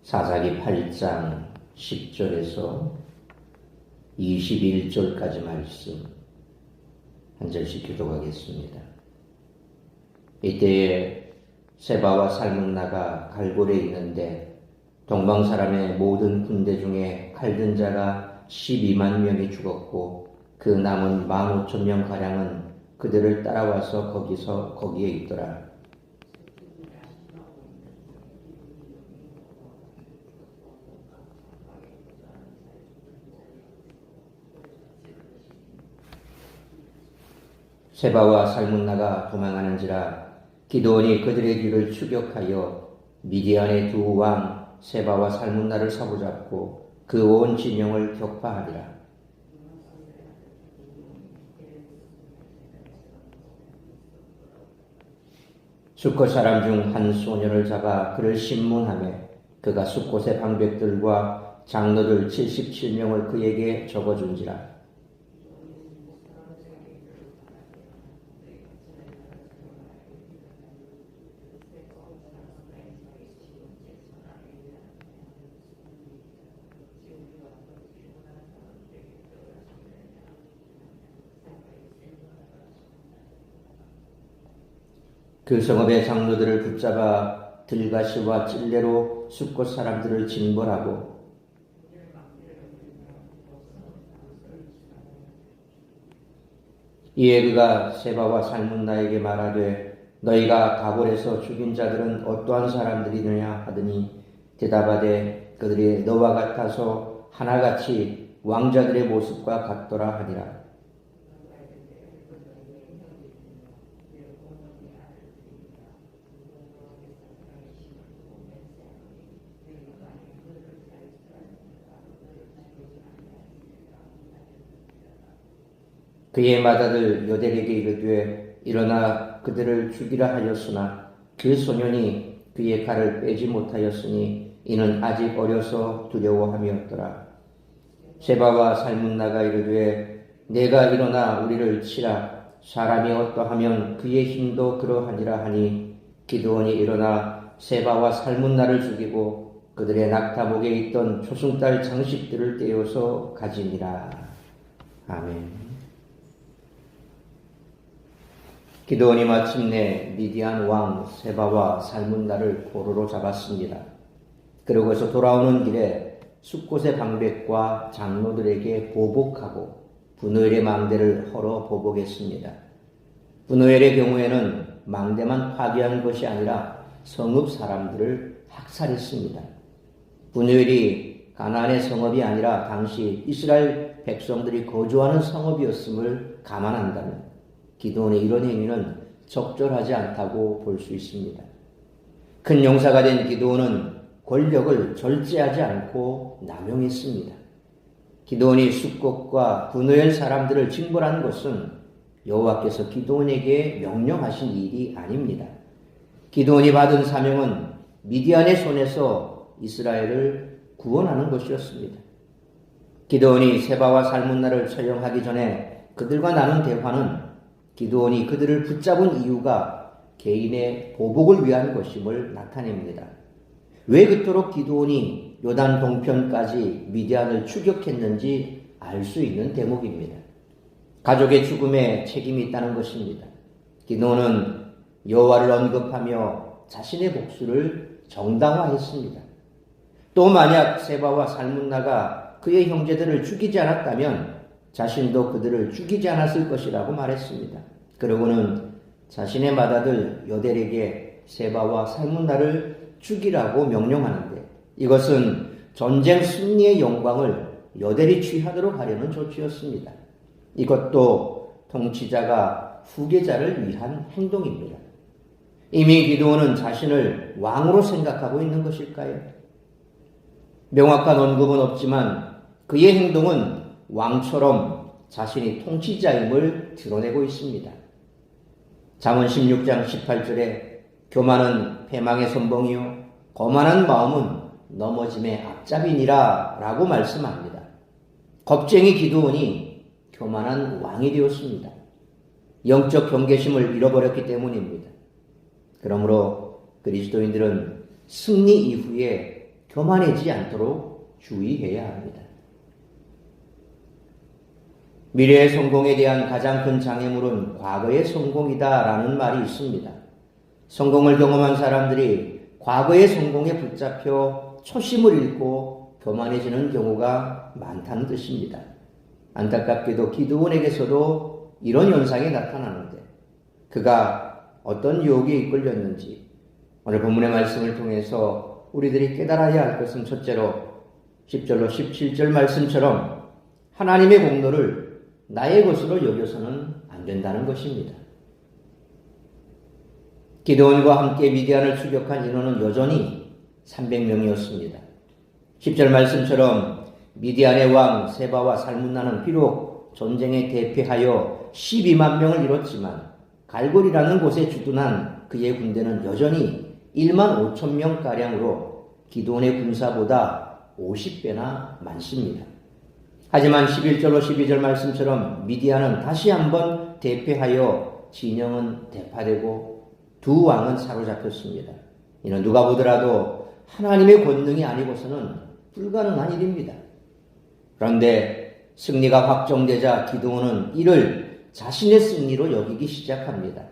사사기 8장 10절에서 21절까지 말씀 한 절씩 교독하겠습니다. 이때에 세바와 살문나가 갈골에 있는데 동방 사람의 모든 군대 중에 칼든 자가 12만 명이 죽었고 그 남은 15,000명 가량은 그들을 따라와서 거기에 있더라. 세바와 살문나가 도망하는지라 기드온이 그들의 뒤를 추격하여 미디안의 두 왕 세바와 살문나를 사로잡고 그 온 진영을 격파하리라. 숫곳 사람 중 한 소년을 잡아 그를 신문하며 그가 숫곳의 방백들과 장로들 77명을 그에게 적어준지라. 그 성읍의 장로들을 붙잡아 들가시와 찔레로 숫곳 사람들을 징벌하고 이에 그가 세바와 살문나에게 말하되 너희가 가볼에서 죽인 자들은 어떠한 사람들이느냐 하더니 대답하되 그들이 너와 같아서 하나같이 왕자들의 모습과 같더라 하니라. 그의 맏아들 여델에게 이르되 일어나 그들을 죽이라 하였으나 그 소년이 그의 칼을 빼지 못하였으니 이는 아직 어려서 두려워함이었더라. 세바와 살문나가 이르되 내가 일어나 우리를 치라. 사람이 어떠하면 그의 힘도 그러하니라 하니 기드온이 일어나 세바와 살문나를 죽이고 그들의 낙타목에 있던 초승달 장식들을 떼어서 가지니라. 아멘. 기드온이 마침내 미디안 왕 세바와 살문나를 포로로 잡았습니다. 그러고서 돌아오는 길에 숫곳의 방백과 장로들에게 보복하고 분노엘의 망대를 헐어 보복했습니다. 분노엘의 경우에는 망대만 파괴한 것이 아니라 성읍 사람들을 학살했습니다. 분노엘이 가나안의 성읍이 아니라 당시 이스라엘 백성들이 거주하는 성읍이었음을 감안한다면 기드온의 이런 행위는 적절하지 않다고 볼 수 있습니다. 큰 용사가 된 기드온은 권력을 절제하지 않고 남용했습니다. 기드온이 숫곳과 분노엘 사람들을 징벌한 것은 여호와께서 기드온에게 명령하신 일이 아닙니다. 기드온이 받은 사명은 미디안의 손에서 이스라엘을 구원하는 것이었습니다. 기드온이 세바와 살문나를 처형하기 전에 그들과 나눈 대화는 기드온이 그들을 붙잡은 이유가 개인의 보복을 위한 것임을 나타냅니다. 왜 그토록 기드온이 요단 동편까지 미디안을 추격했는지 알 수 있는 대목입니다. 가족의 죽음에 책임이 있다는 것입니다. 기드온은 여호와를 언급하며 자신의 복수를 정당화했습니다. 또 만약 세바와 살문나가 그의 형제들을 죽이지 않았다면 자신도 그들을 죽이지 않았을 것이라고 말했습니다. 그러고는 자신의 맏아들 여델에게 세바와 살문나를 죽이라고 명령하는데 이것은 전쟁 승리의 영광을 여델이 취하도록 하려는 조치였습니다. 이것도 통치자가 후계자를 위한 행동입니다. 이미 기드온은 자신을 왕으로 생각하고 있는 것일까요? 명확한 언급은 없지만 그의 행동은 왕처럼 자신이 통치자임을 드러내고 있습니다. 잠언 16장 18절에 교만은 패망의 선봉이요 거만한 마음은 넘어짐의 앞잡이니라 라고 말씀합니다. 겁쟁이 기드온이 교만한 왕이 되었습니다. 영적 경계심을 잃어버렸기 때문입니다. 그러므로 그리스도인들은 승리 이후에 교만해지지 않도록 주의해야 합니다. 미래의 성공에 대한 가장 큰 장애물은 과거의 성공이다라는 말이 있습니다. 성공을 경험한 사람들이 과거의 성공에 붙잡혀 초심을 잃고 교만해지는 경우가 많다는 뜻입니다. 안타깝게도 기드온에게서도 이런 현상이 나타나는데 그가 어떤 유혹에 이끌렸는지 오늘 본문의 말씀을 통해서 우리들이 깨달아야 할 것은 첫째로 10절로 17절 말씀처럼 하나님의 공로를 나의 것으로 여겨서는 안 된다는 것입니다. 기드온과 함께 미디안을 추격한 인원은 여전히 300명이었습니다. 10절 말씀처럼 미디안의 왕 세바와 살문나는 비록 전쟁에 대피하여 12만 명을 잃었지만 갈골이라는 곳에 주둔한 그의 군대는 여전히 1만 5천 명가량으로 기드온의 군사보다 50배나 많습니다. 하지만 11절로 12절 말씀처럼 미디안은 다시 한번 대패하여 진영은 대파되고 두 왕은 사로잡혔습니다. 이는 누가 보더라도 하나님의 권능이 아니고서는 불가능한 일입니다. 그런데 승리가 확정되자 기드온은 이를 자신의 승리로 여기기 시작합니다.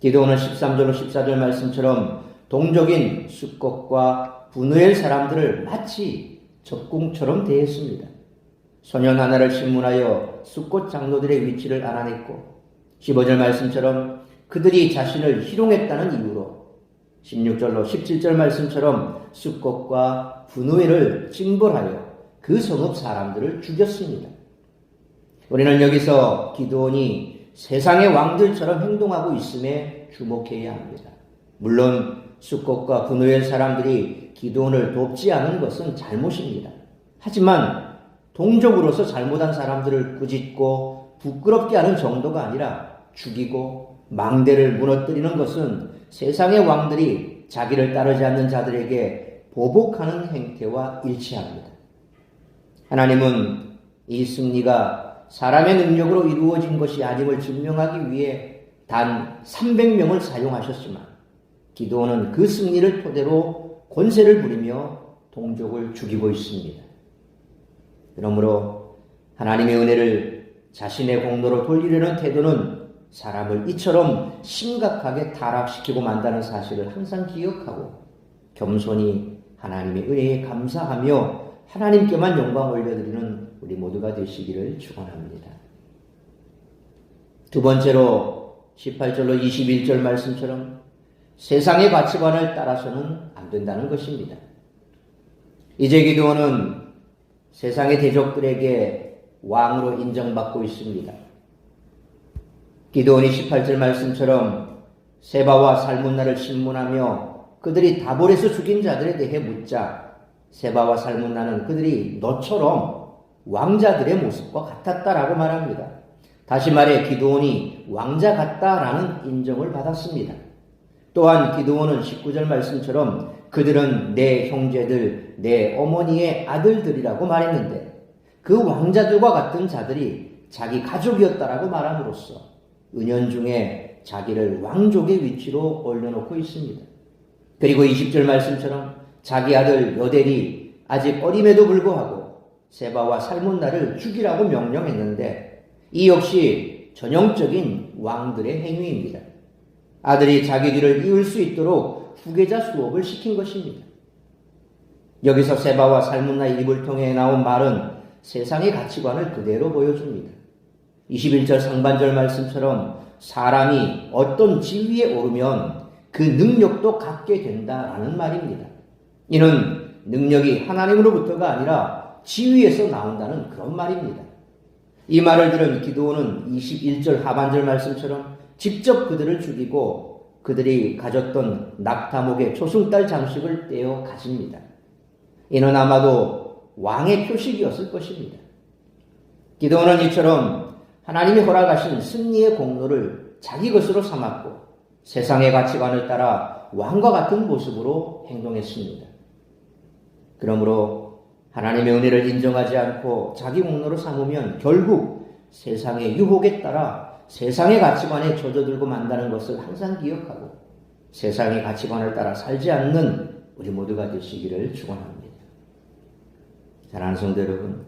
기드온은 13절로 14절 말씀처럼 동족인 숫곳과 분우엘 사람들을 마치 적궁처럼 대했습니다. 소년 하나를 신문하여 숫곳 장로들의 위치를 알아냈고 15절 말씀처럼 그들이 자신을 희롱했다는 이유로 16절로 17절 말씀처럼 숫곳과 분우엘을 징벌하여 그 성읍 사람들을 죽였습니다. 우리는 여기서 기드온이 세상의 왕들처럼 행동하고 있음에 주목해야 합니다. 물론 숫곳과 분우엘 사람들이 기드온을 돕지 않은 것은 잘못입니다. 하지만 동족으로서 잘못한 사람들을 꾸짖고 부끄럽게 하는 정도가 아니라 죽이고 망대를 무너뜨리는 것은 세상의 왕들이 자기를 따르지 않는 자들에게 보복하는 행태와 일치합니다. 하나님은 이 승리가 사람의 능력으로 이루어진 것이 아님을 증명하기 위해 단 300명을 사용하셨지만 기드온은 그 승리를 토대로 권세를 부리며 동족을 죽이고 있습니다. 그러므로 하나님의 은혜를 자신의 공로로 돌리려는 태도는 사람을 이처럼 심각하게 타락시키고 만다는 사실을 항상 기억하고 겸손히 하나님의 은혜에 감사하며 하나님께만 영광 올려드리는 우리 모두가 되시기를 축원합니다. 두 번째로 18절로 21절 말씀처럼 세상의 가치관을 따라서는 안 된다는 것입니다. 이제 기드온은 세상의 대족들에게 왕으로 인정받고 있습니다. 기드온이 18절 말씀처럼 세바와 살문나를 신문하며 그들이 다볼에서 죽인 자들에 대해 묻자 세바와 살문나는 그들이 너처럼 왕자들의 모습과 같았다라고 말합니다. 다시 말해 기드온이 왕자 같다라는 인정을 받았습니다. 또한 기드온은 19절 말씀처럼 그들은 내 형제들, 내 어머니의 아들들이라고 말했는데 그 왕자들과 같은 자들이 자기 가족이었다라고 말함으로써 은연중에 자기를 왕족의 위치로 올려놓고 있습니다. 그리고 20절 말씀처럼 자기 아들 여델이 아직 어림에도 불구하고 세바와 살문나를 죽이라고 명령했는데 이 역시 전형적인 왕들의 행위입니다. 아들이 자기 뒤를 이을 수 있도록 후계자 수업을 시킨 것입니다. 여기서 세바와 살문나의 입을 통해 나온 말은 세상의 가치관을 그대로 보여줍니다. 21절 상반절 말씀처럼 사람이 어떤 지위에 오르면 그 능력도 갖게 된다라는 말입니다. 이는 능력이 하나님으로부터가 아니라 지위에서 나온다는 그런 말입니다. 이 말을 들은 기드온은 21절 하반절 말씀처럼 직접 그들을 죽이고 그들이 가졌던 낙타목의 초승달 장식을 떼어 가집니다. 이는 아마도 왕의 표식이었을 것입니다. 기드온은 이처럼 하나님이 허락하신 승리의 공로를 자기 것으로 삼았고 세상의 가치관을 따라 왕과 같은 모습으로 행동했습니다. 그러므로 하나님의 은혜를 인정하지 않고 자기 공로로 삼으면 결국 세상의 유혹에 따라 세상의 가치관에 젖어들고 만다는 것을 항상 기억하고 세상의 가치관을 따라 살지 않는 우리 모두가 되시기를 축원합니다. 사랑하는 성도 여러분,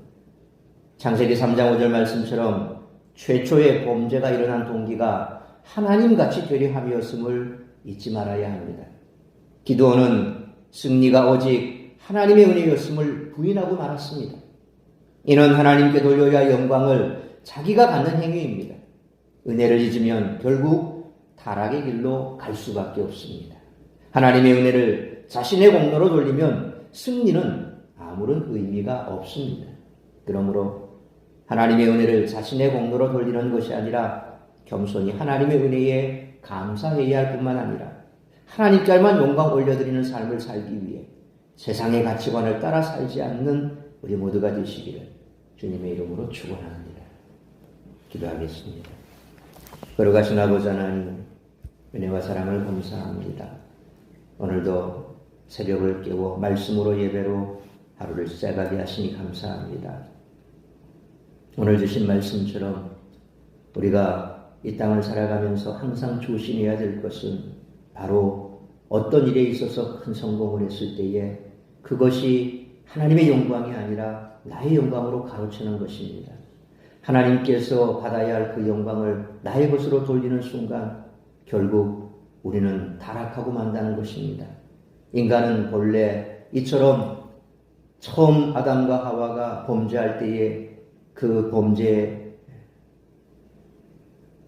창세기 3장 5절 말씀처럼 최초의 범죄가 일어난 동기가 하나님같이 되려 함이었음을 잊지 말아야 합니다. 기드온은 승리가 오직 하나님의 은혜였음을 부인하고 말았습니다. 이는 하나님께 돌려야 영광을 자기가 갖는 행위입니다. 은혜를 잊으면 결국 타락의 길로 갈 수밖에 없습니다. 하나님의 은혜를 자신의 공로로 돌리면 승리는 아무런 의미가 없습니다. 그러므로 하나님의 은혜를 자신의 공로로 돌리는 것이 아니라 겸손히 하나님의 은혜에 감사해야 할 뿐만 아니라 하나님께만 영광 올려드리는 삶을 살기 위해 세상의 가치관을 따라 살지 않는 우리 모두가 되시기를 주님의 이름으로 축원합니다. 기도하겠습니다. 걸어가신 아버지 하나님, 은혜와 사랑을 감사합니다. 오늘도 새벽을 깨워 말씀으로 예배로 하루를 시작하게 하시니 감사합니다. 오늘 주신 말씀처럼 우리가 이 땅을 살아가면서 항상 조심해야 될 것은 바로 어떤 일에 있어서 큰 성공을 했을 때에 그것이 하나님의 영광이 아니라 나의 영광으로 가로채는 것입니다. 하나님께서 받아야 할 그 영광을 나의 것으로 돌리는 순간 결국 우리는 타락하고 만다는 것입니다. 인간은 본래 이처럼 처음 아담과 하와가 범죄할 때에 그 범죄의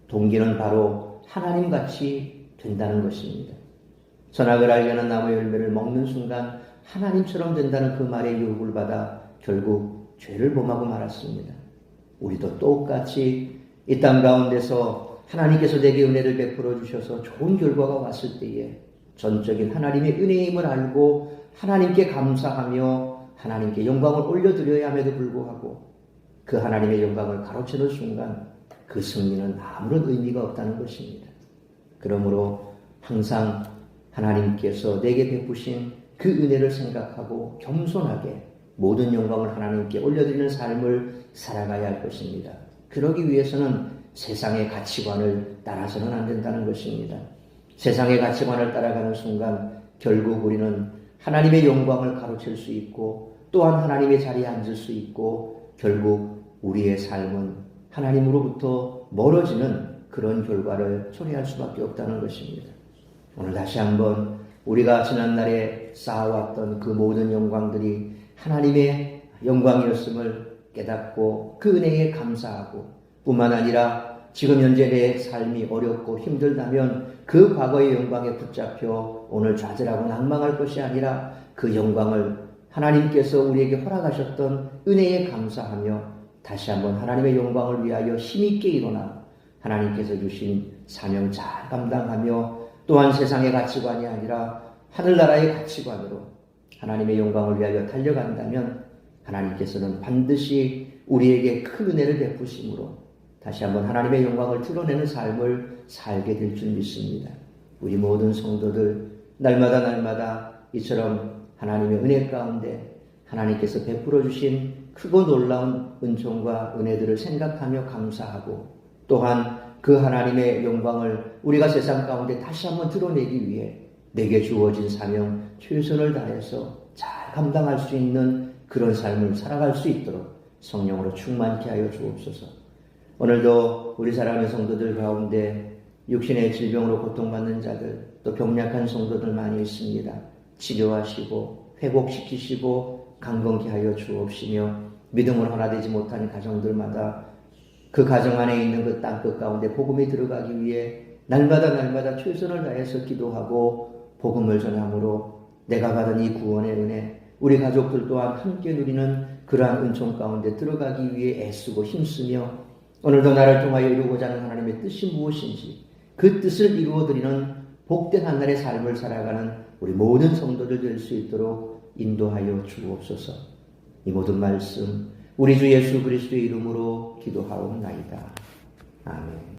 동기는 바로 하나님같이 된다는 것입니다. 선악을 알게 하는 나무 열매를 먹는 순간 하나님처럼 된다는 그 말에 유혹을 받아 결국 죄를 범하고 말았습니다. 우리도 똑같이 이 땅 가운데서 하나님께서 내게 은혜를 베풀어 주셔서 좋은 결과가 왔을 때에 전적인 하나님의 은혜임을 알고 하나님께 감사하며 하나님께 영광을 올려드려야 함에도 불구하고 그 하나님의 영광을 가로채는 순간 그 승리는 아무런 의미가 없다는 것입니다. 그러므로 항상 하나님께서 내게 베푸신 그 은혜를 생각하고 겸손하게 모든 영광을 하나님께 올려드리는 삶을 살아가야 할 것입니다. 그러기 위해서는 세상의 가치관을 따라서는 안 된다는 것입니다. 세상의 가치관을 따라가는 순간 결국 우리는 하나님의 영광을 가로챌 수 있고 또한 하나님의 자리에 앉을 수 있고 결국 우리의 삶은 하나님으로부터 멀어지는 그런 결과를 초래할 수밖에 없다는 것입니다. 오늘 다시 한번 우리가 지난날에 쌓아왔던 그 모든 영광들이 하나님의 영광이었음을 깨닫고 그 은혜에 감사하고 뿐만 아니라 지금 현재 내 삶이 어렵고 힘들다면 그 과거의 영광에 붙잡혀 오늘 좌절하고 낭망할 것이 아니라 그 영광을 하나님께서 우리에게 허락하셨던 은혜에 감사하며 다시 한번 하나님의 영광을 위하여 힘있게 일어나 하나님께서 주신 사명 잘 감당하며 또한 세상의 가치관이 아니라 하늘나라의 가치관으로 하나님의 영광을 위하여 달려간다면 하나님께서는 반드시 우리에게 큰 은혜를 베푸심으로 다시 한번 하나님의 영광을 드러내는 삶을 살게 될 줄 믿습니다. 우리 모든 성도들 날마다 이처럼 하나님의 은혜 가운데 하나님께서 베풀어 주신 크고 놀라운 은총과 은혜들을 생각하며 감사하고 또한 그 하나님의 영광을 우리가 세상 가운데 다시 한번 드러내기 위해 내게 주어진 사명 최선을 다해서 잘 감당할 수 있는 그런 삶을 살아갈 수 있도록 성령으로 충만케 하여 주옵소서. 오늘도 우리 사랑하는 성도들 가운데 육신의 질병으로 고통받는 자들 또 병약한 성도들 많이 있습니다. 치료하시고 회복시키시고 강건케 하여 주옵시며 믿음으로 하나 되지 못한 가정들마다 그 가정 안에 있는 그 땅끝 가운데 복음이 들어가기 위해 날마다 최선을 다해서 기도하고 복음을 전함으로 내가 받은 이 구원의 은혜 우리 가족들 또한 함께 누리는 그러한 은총 가운데 들어가기 위해 애쓰고 힘쓰며 오늘도 나를 통하여 이루고자 하는 하나님의 뜻이 무엇인지 그 뜻을 이루어드리는 복된 한날의 삶을 살아가는 우리 모든 성도들 될 수 있도록 인도하여 주옵소서. 이 모든 말씀 우리 주 예수 그리스도의 이름으로 기도하옵나이다. 아멘.